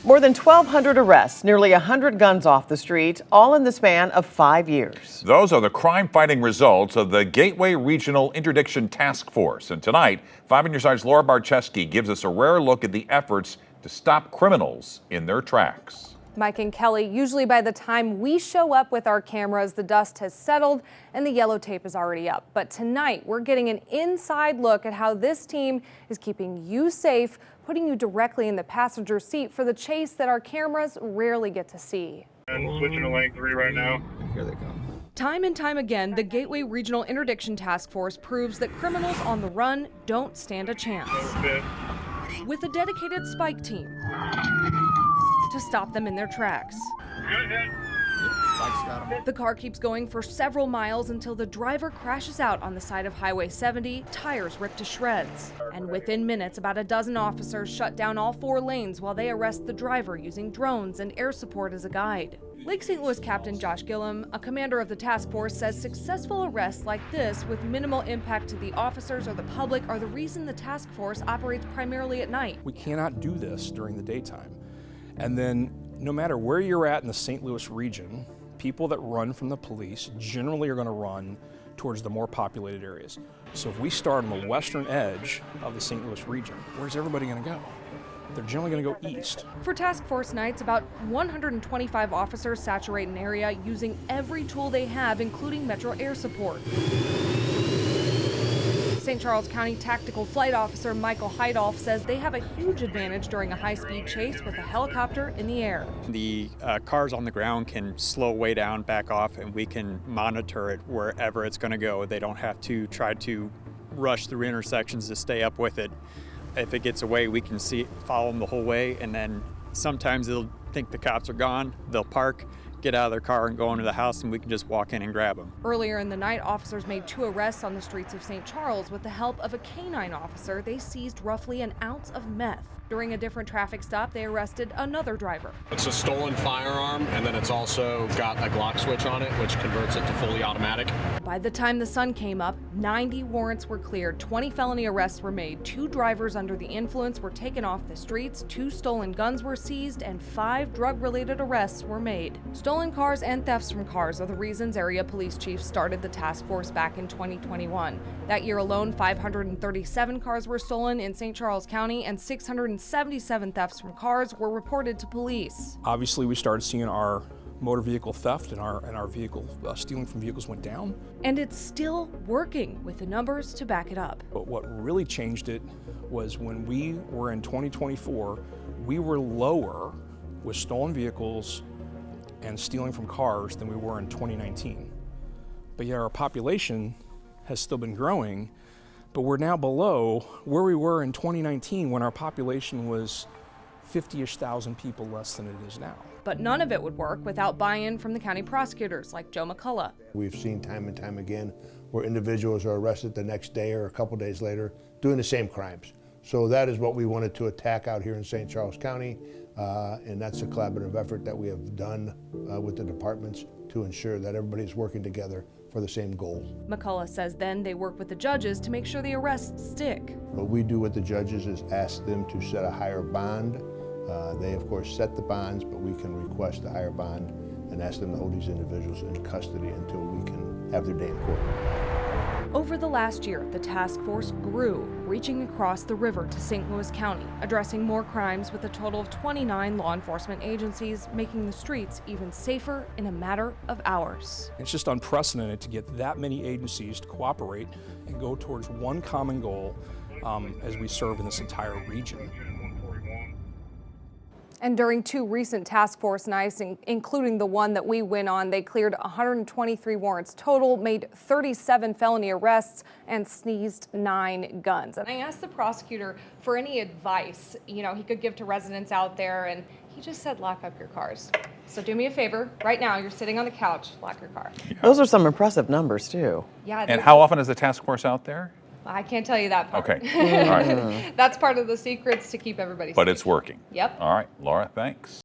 More than 1,200 arrests, nearly 100 guns off the street, all in the span of 5 years. Those are the crime-fighting results of the Gateway Regional Interdiction Task Force. And tonight, 5 News 5's Laura Barczewski gives us a rare look at the efforts to stop criminals in their tracks. Mike and Kelly, usually by the time we show up with our cameras, the dust has settled and the yellow tape is already up. But tonight, we're getting an inside look at how this team is keeping you safe, putting you directly in the passenger seat for the chase that our cameras rarely get to see. And switching to lane 3 right now. Here they come. Time and time again, the Gateway Regional Interdiction Task Force proves that criminals on the run don't stand a chance. With a dedicated spike team to stop them in their tracks. The car keeps going for several miles until the driver crashes out on the side of Highway 70, tires ripped to shreds. And within minutes, about a dozen officers shut down all 4 lanes while they arrest the driver using drones and air support as a guide. Lake St. Louis Captain Josh Gillum, a commander of the task force, says successful arrests like this with minimal impact to the officers or the public are the reason the task force operates primarily at night. We cannot do this during the daytime. And then no matter where you're at in the St. Louis region, people that run from the police generally are going to run towards the more populated areas. So if we start on the western edge of the St. Louis region, where's everybody going to go? They're generally going to go east. For task force nights, about 125 officers saturate an area using every tool they have, including Metro air support. St. Charles County Tactical Flight Officer Michael Heidolf says they have a huge advantage during a high-speed chase with a helicopter in the air. The cars on the ground can slow way down, back off, and we can monitor it wherever it's going to go. They don't have to try to rush through intersections to stay up with it. If it gets away, we can follow them the whole way, and then sometimes they'll think the cops are gone, they'll park, get out of their car and go into the house, and we can just walk in and grab them. Earlier in the night, officers made 2 arrests on the streets of St. Charles. With the help of a canine officer, they seized roughly an ounce of meth. During a different traffic stop, they arrested another driver. It's a stolen firearm, and then it's also got a Glock switch on it, which converts it to fully automatic. By the time the sun came up, 90 warrants were cleared, 20 felony arrests were made, 2 drivers under the influence were taken off the streets, 2 stolen guns were seized, and 5 drug-related arrests were made. Stolen cars and thefts from cars are the reasons area police chiefs started the task force back in 2021. That year alone, 537 cars were stolen in St. Charles County, and 677 thefts from cars were reported to police. Obviously, we started seeing our motor vehicle theft and our vehicle stealing from vehicles went down. And it's still working with the numbers to back it up. But what really changed it was when we were in 2024, we were lower with stolen vehicles and stealing from cars than we were in 2019. But yet our population has still been growing, but we're now below where we were in 2019 when our population was 50-ish thousand people less than it is now. But none of it would work without buy-in from the county prosecutors like Joe McCullough. We've seen time and time again where individuals are arrested the next day or a couple days later doing the same crimes. So that is what we wanted to attack out here in St. Charles County, and that's a collaborative effort that we have done with the departments to ensure that everybody's working together for the same goal. McCullough says then they work with the judges to make sure the arrests stick. What we do with the judges is ask them to set a higher bond. They of course set the bonds, but we can request a higher bond and ask them to hold these individuals in custody until we can have their day in court. Over the last year, the task force grew, reaching across the river to St. Louis County, addressing more crimes with a total of 29 law enforcement agencies, making the streets even safer in a matter of hours. It's just unprecedented to get that many agencies to cooperate and go towards one common goal as we serve in this entire region. And during 2 recent task force nights, including the one that we went on, they cleared 123 warrants total, made 37 felony arrests, and seized 9 guns. And I asked the prosecutor for any advice, he could give to residents out there, and he just said, lock up your cars. So do me a favor, right now, you're sitting on the couch, lock your car. Yeah. Those are some impressive numbers, too. Yeah. And how often is the task force out there? I can't tell you that part. Okay. All right. That's part of the secrets to keep everybody safe. But it's working. Yep. All right, Laura, thanks.